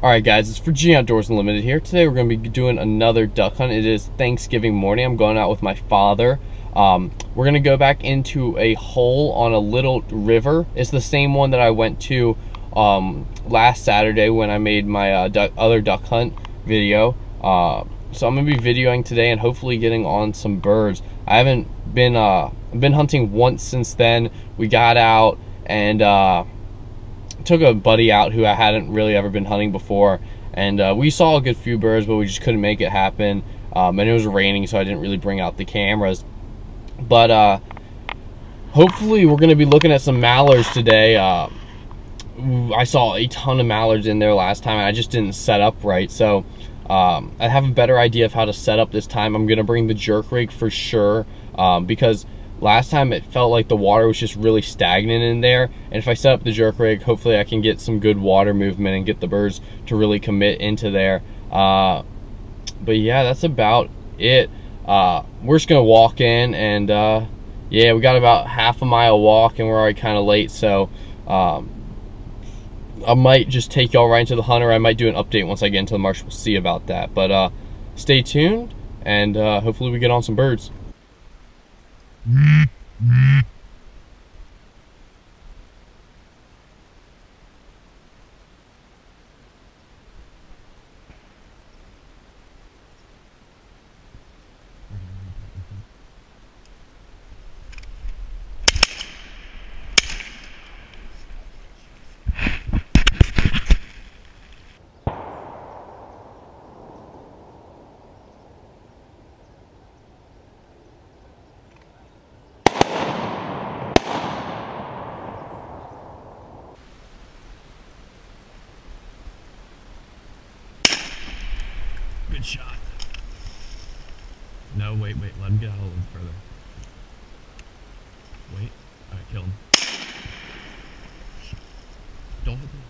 Alright guys, it's for G Outdoors Unlimited here. Today we're going to be doing another duck hunt. It is Thanksgiving morning. I'm going out with my father. We're going to go back into a hole on a little river. It's the same one that I went to last Saturday when I made my other duck hunt video. So I'm going to be videoing today and hopefully getting on some birds. I haven't been hunting once since then. We got out and took a buddy out who I hadn't really ever been hunting before, and we saw a good few birds, but we just couldn't make it happen. And it was raining, so I didn't really bring out the cameras. But hopefully we're going to be looking at some mallards today. I saw a ton of mallards in there last time, and I just didn't set up right. So I have a better idea of how to set up this time. I'm going to bring the jerk rig for sure, because last time it felt like the water was just really stagnant in there, and if I set up the jerk rig, hopefully I can get some good water movement and get the birds to really commit into there. But yeah, that's about it. We're just gonna walk in, and yeah, we got about half a mile walk and we're already kind of late, so I might just take y'all right into the hunt, or I might do an update once I get into the marsh. We'll see about that, but stay tuned, and hopefully we get on some birds. Good shot. No, wait, let him get out a little further. Wait, alright, kill him. Don't hit him.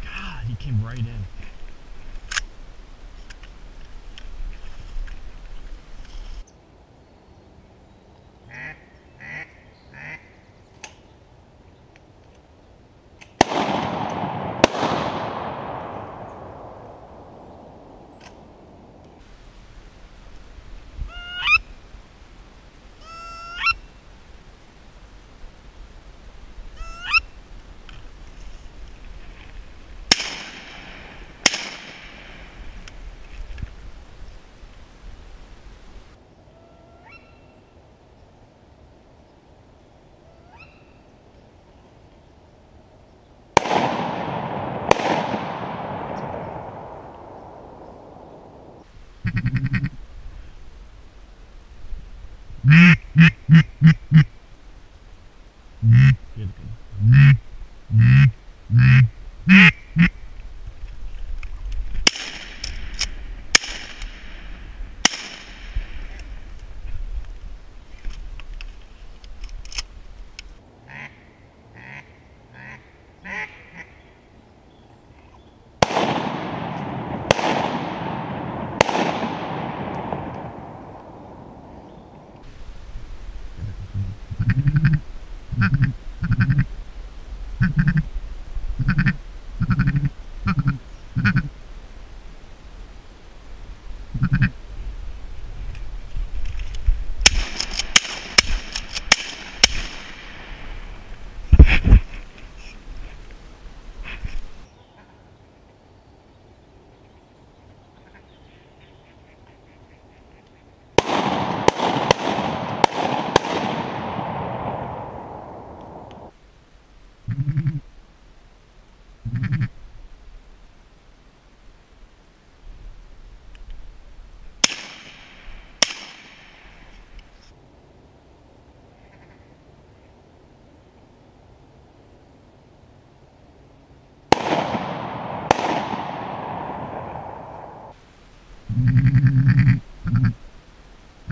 God, he came right in.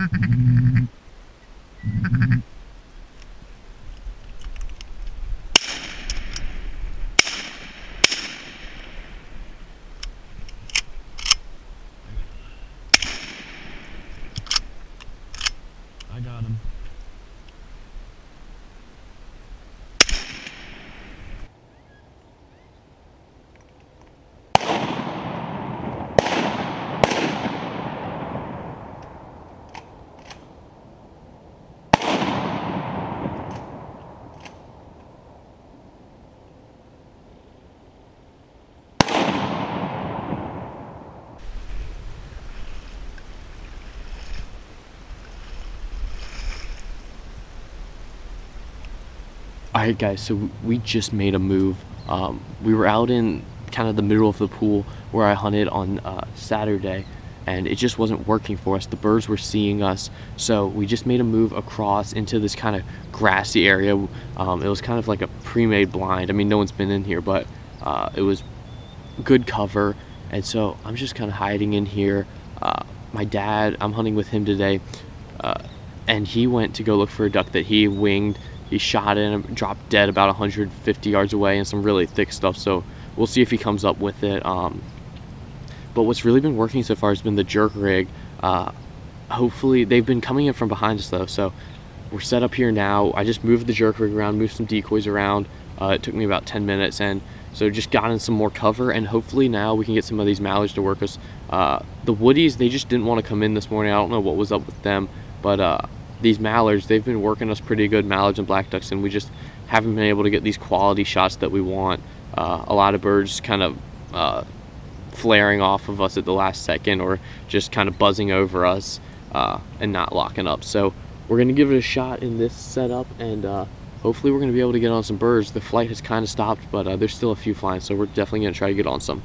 I got him. Alright guys, so we just made a move. We were out in kind of the middle of the pool where I hunted on Saturday, and it just wasn't working for us. The birds were seeing us, so we just made a move across into this kind of grassy area. It was kind of like a pre-made blind. I mean, no one's been in here, but it was good cover, and so I'm just kind of hiding in here. My dad, I'm hunting with him today, and he went to go look for a duck that he winged. He shot it and dropped dead about 150 yards away, and some really thick stuff, so we'll see if he comes up with it. But what's really been working so far has been the jerk rig. Hopefully, they've been coming in from behind us though, so we're set up here now. I just moved the jerk rig around, moved some decoys around. It took me about 10 minutes, and so just got in some more cover, and hopefully now we can get some of these mallards to work us. The woodies, they just didn't want to come in this morning. I don't know what was up with them, but these mallards, they've been working us pretty good, mallards and black ducks, and we just haven't been able to get these quality shots that we want. A lot of birds kind of flaring off of us at the last second, or just kind of buzzing over us and not locking up. So we're going to give it a shot in this setup, and hopefully we're going to be able to get on some birds. The flight has kind of stopped, but there's still a few flying, so we're definitely going to try to get on some.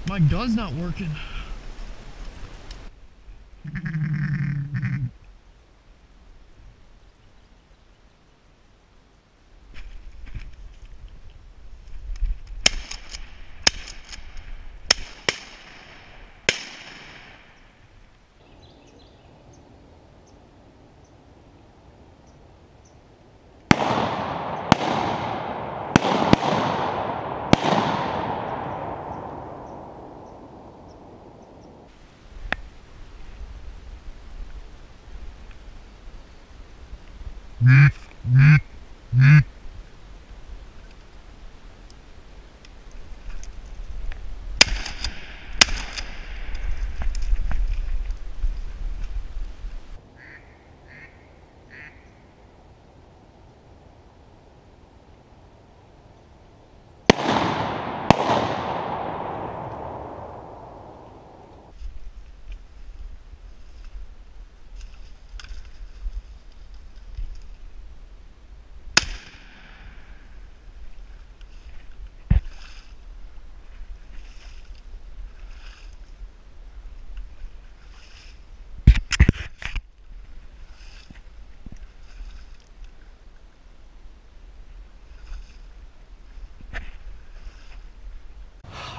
My gun's not working.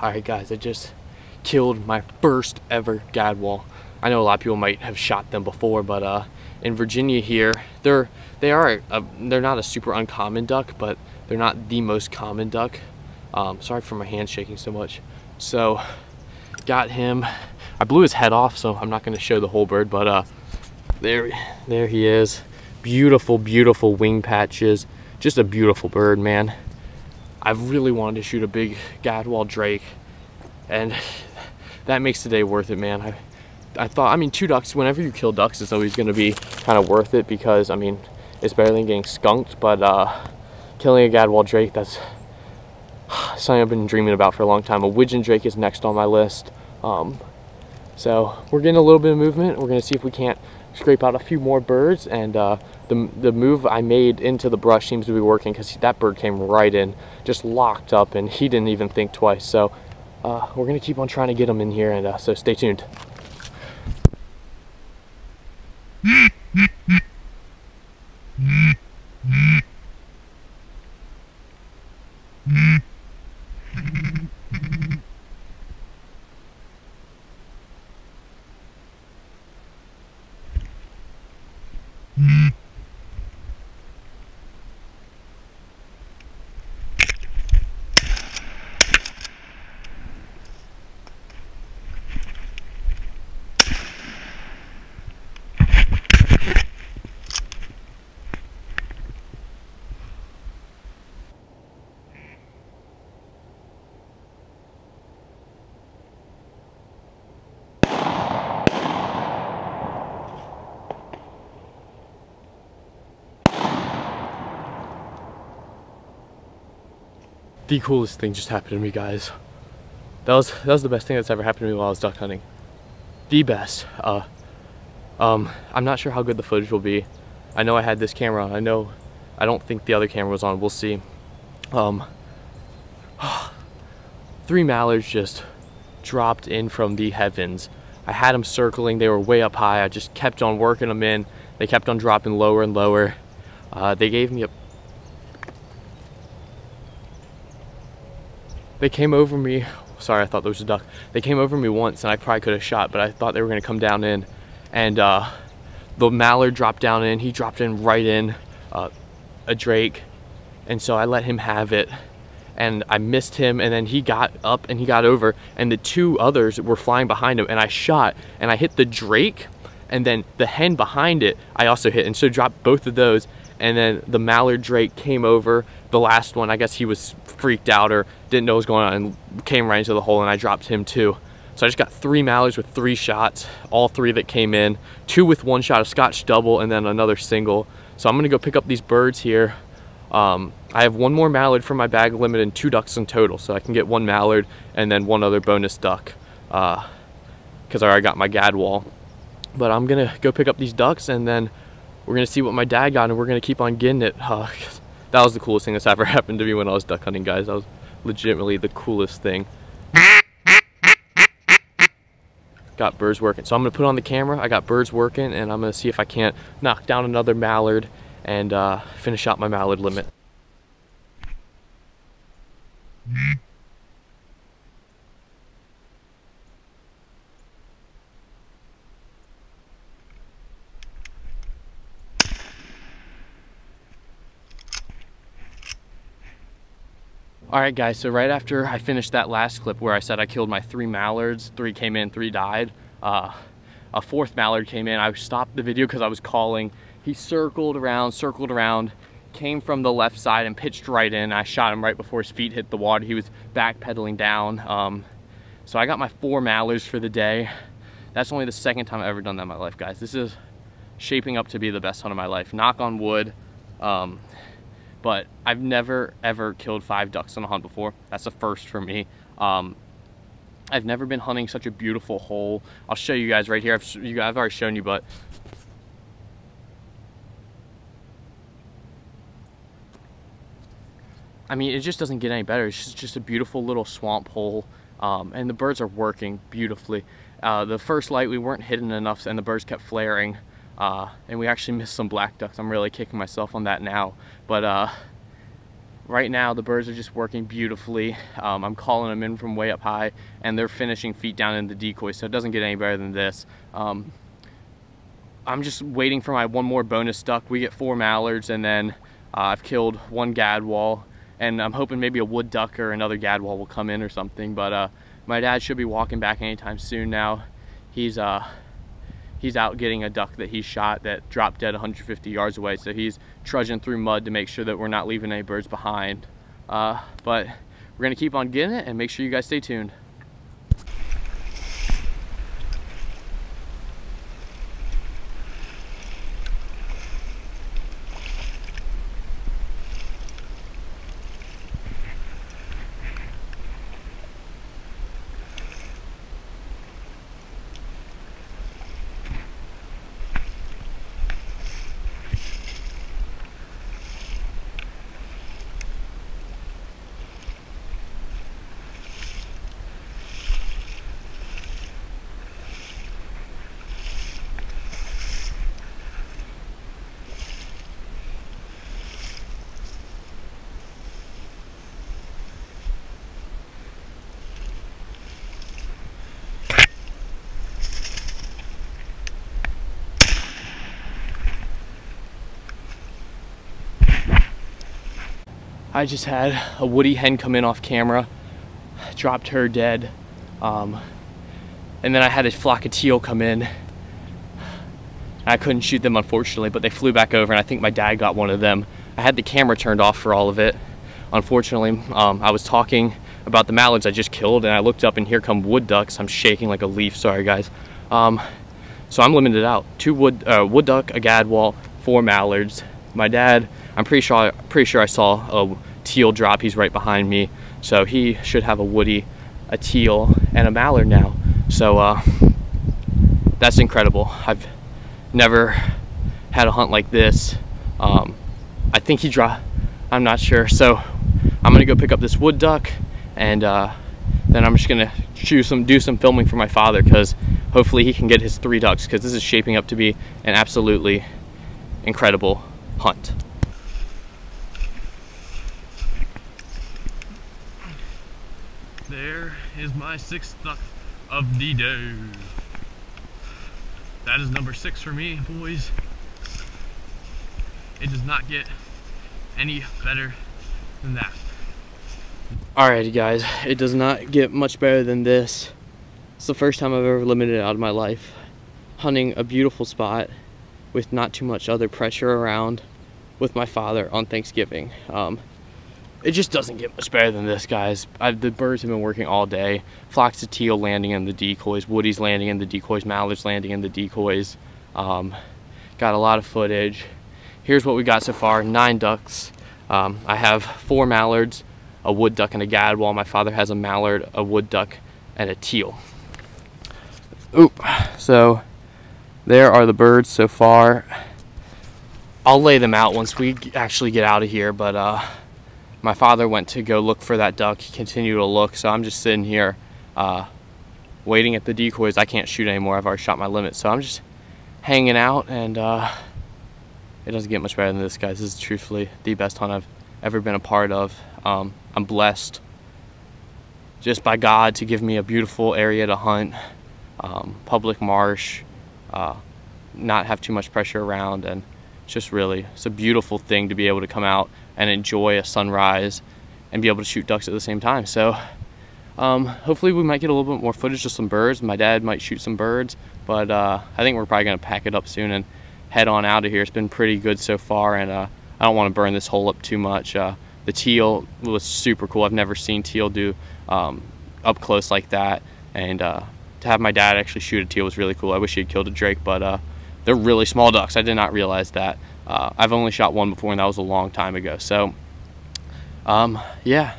Alright guys, I just killed my first ever gadwall. I know a lot of people might have shot them before, but in Virginia here, they're not a super uncommon duck, but they're not the most common duck. Sorry for my hands shaking so much. So got him. I blew his head off, so I'm not going to show the whole bird, but there he is. Beautiful, beautiful wing patches. Just a beautiful bird, man. I've really wanted to shoot a big gadwall drake, and that makes today worth it, man. I thought, I mean, 2 ducks, whenever you kill ducks, it's always going to be kind of worth it, because, I mean, it's better than getting skunked, but killing a gadwall drake, that's something I've been dreaming about for a long time. A widgeon drake is next on my list. So we're getting a little bit of movement. We're going to see if we can't scrape out a few more birds, and the move I made into the brush seems to be working, because that bird came right in, just locked up, and he didn't even think twice. So we're gonna keep on trying to get them in here, and so stay tuned. The coolest thing just happened to me, guys. That was the best thing that's ever happened to me while I was duck hunting. The best. I'm not sure how good the footage will be. I know I had this camera on. I don't think the other camera was on. We'll see. 3 mallards just dropped in from the heavens. I had them circling. They were way up high. I just kept on working them in. They kept on dropping lower and lower. They gave me a... They came over me. Sorry, I thought there was a duck. They came over me once and I probably could have shot, but I thought they were gonna come down in. And the mallard dropped down in. He dropped in right in a drake. And so I let him have it. And I missed him, and then he got up and he got over, and the 2 others were flying behind him, and I shot and I hit the drake, and then the hen behind it I also hit, and so dropped both of those. And then the mallard drake came over, the last one. I guess he was freaked out or didn't know what was going on and came right into the hole, and I dropped him too. So I just got 3 mallards with 3 shots, all 3 that came in, 2 with 1 shot, a Scotch double, and then another single. So I'm gonna go pick up these birds here. I have 1 more mallard for my bag limit and 2 ducks in total, so I can get 1 mallard and then 1 other bonus duck, because I already got my gadwall. But I'm gonna go pick up these ducks, and then we're gonna see what my dad got, and we're gonna keep on getting it. That was the coolest thing that's ever happened to me when I was duck hunting, guys. That was legitimately the coolest thing. Got birds working, so I'm gonna put on the camera. I got birds working, and I'm gonna see if I can't knock down another mallard and finish out my mallard limit. All right, guys, so right after I finished that last clip where I said I killed my 3 mallards, 3 came in, 3 died, a 4th mallard came in. I stopped the video because I was calling. He circled around, came from the left side and pitched right in. I shot him right before his feet hit the water. He was backpedaling down. So I got my 4 mallards for the day. That's only the 2nd time I've ever done that in my life, guys. This is shaping up to be the best hunt of my life. Knock on wood. But I've never ever killed 5 ducks on a hunt before. That's a first for me. I've never been hunting such a beautiful hole. I'll show you guys right here. I've already shown you, but I mean, it just doesn't get any better. It's just a beautiful little swamp hole, and the birds are working beautifully. The first light we weren't hitting enough, and the birds kept flaring. And we actually missed some black ducks. I'm really kicking myself on that now. But right now the birds are just working beautifully. I'm calling them in from way up high, and they're finishing feet down in the decoy, so it doesn't get any better than this. I'm just waiting for my 1 more bonus duck. We get 4 mallards, and then I've killed 1 gadwall, and I'm hoping maybe a wood duck or another gadwall will come in or something. But my dad should be walking back anytime soon now. He's out getting a duck that he shot that dropped dead 150 yards away, so he's trudging through mud to make sure that we're not leaving any birds behind. But we're gonna keep on getting it, and make sure you guys stay tuned. I just had a woody hen come in off camera, dropped her dead, and then I had a flock of teal come in. I couldn't shoot them, unfortunately, but they flew back over, and I think my dad got one of them. I had the camera turned off for all of it. Unfortunately, I was talking about the mallards I just killed, and I looked up, and here come wood ducks. I'm shaking like a leaf, sorry guys. So I'm limited out. 2 wood duck, a gadwall, 4 mallards. My dad, I'm pretty sure I saw a teal drop. He's right behind me, so he should have a woody, a teal, and a mallard now. So that's incredible. I've never had a hunt like this. I think he dropped, I'm not sure. So I'm gonna go pick up this wood duck, and then I'm just gonna do some filming for my father, because hopefully he can get his 3 ducks, because this is shaping up to be an absolutely incredible hunt. There is my 6th duck of the day. That is number 6 for me, boys. It does not get any better than that. Alrighty guys, it does not get much better than this. It's the first time I've ever limited out of my life. Hunting a beautiful spot with not too much other pressure around with my father on Thanksgiving. It just doesn't get much better than this, guys. The birds have been working all day. Flocks of teal landing in the decoys, woodies landing in the decoys, mallards landing in the decoys. Got a lot of footage. Here's what we got so far: 9 ducks. I have 4 mallards, a wood duck, and a gadwall. My father has a mallard, a wood duck, and a teal. Oop. So there are the birds so far. I'll lay them out once we actually get out of here, but my father went to go look for that duck. He continued to look, so I'm just sitting here waiting at the decoys. I can't shoot anymore. I've already shot my limit, so I'm just hanging out, and it doesn't get much better than this, guys. This is truthfully the best hunt I've ever been a part of. I'm blessed just by God to give me a beautiful area to hunt, public marsh, not have too much pressure around, and it's a beautiful thing to be able to come out and enjoy a sunrise and be able to shoot ducks at the same time. So hopefully we might get a little bit more footage of some birds. My dad might shoot some birds, but I think we're probably gonna pack it up soon and head on out of here. It's been pretty good so far, and I don't want to burn this hole up too much. The teal was super cool. I've never seen teal do up close like that, and to have my dad actually shoot a teal was really cool. I wish he had killed a drake, but they're really small ducks. I did not realize that. I've only shot one before, and that was a long time ago. So yeah,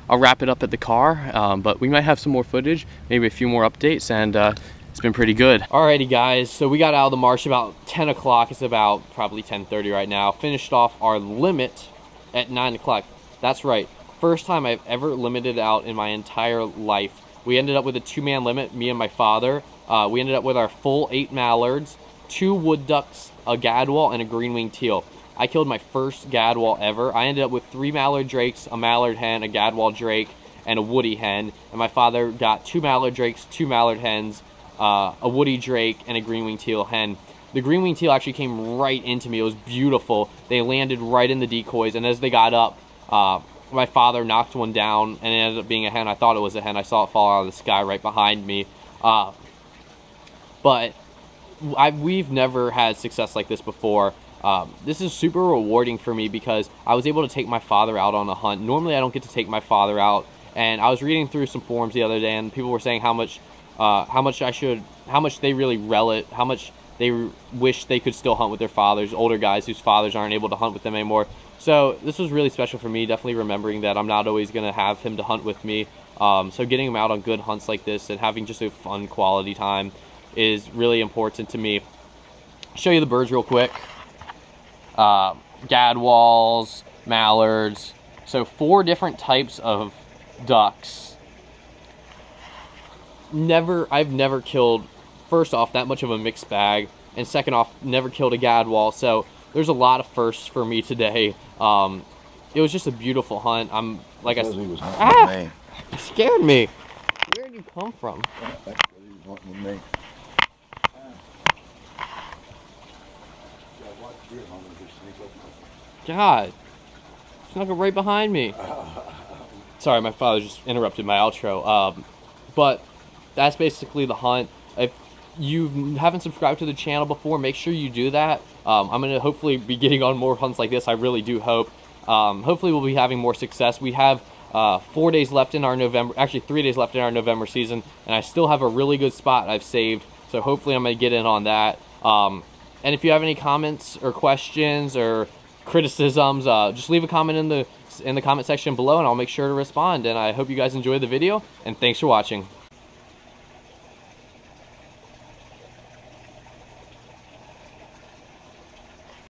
I'll wrap it up at the car, but we might have some more footage, maybe a few more updates, and it's been pretty good. Alrighty guys, so we got out of the marsh about 10 o'clock. It's about probably 10:30 right now. Finished off our limit at 9 o'clock. That's right, first time I've ever limited out in my entire life. We ended up with a 2-man limit, me and my father. We ended up with our full 8 mallards, 2 wood ducks, a gadwall, and a green-winged teal. I killed my first gadwall ever. I ended up with 3 mallard drakes, a mallard hen, a gadwall drake, and a woody hen. And my father got 2 mallard drakes, 2 mallard hens, a woody drake, and a green-winged teal hen. The green-winged teal actually came right into me. It was beautiful. They landed right in the decoys, and as they got up, my father knocked one down, and it ended up being a hen. I thought it was a hen. I saw it fall out of the sky right behind me. But we've never had success like this before. This is super rewarding for me because I was able to take my father out on a hunt. Normally I don't get to take my father out, and I was reading through some forums the other day, and people were saying how much they really relish it, how much they wish they could still hunt with their fathers, older guys whose fathers aren't able to hunt with them anymore. So this was really special for me, definitely remembering that I'm not always going to have him to hunt with me. So getting him out on good hunts like this and having just a fun quality time is really important to me. I'll show you the birds real quick. Gadwalls, mallards, so 4 different types of ducks. I've never killed, first off, that much of a mixed bag, and second off, never killed a gadwall, so there's a lot of firsts for me today. It was just a beautiful hunt. Like I said, it scared me. Where did you come from? God. snuck up right behind me. Sorry, my father just interrupted my outro. But that's basically the hunt. If you haven't subscribed to the channel before, make sure you do that. I'm going to hopefully be getting on more hunts like this. I really do hope. Hopefully we'll be having more success. We have 4 days left in our November, actually 3 days left in our November season, and I still have a really good spot I've saved. So hopefully I'm going to get in on that. And if you have any comments or questions or criticisms, just leave a comment in the comment section below, and I'll make sure to respond. And I hope you guys enjoyed the video, and thanks for watching.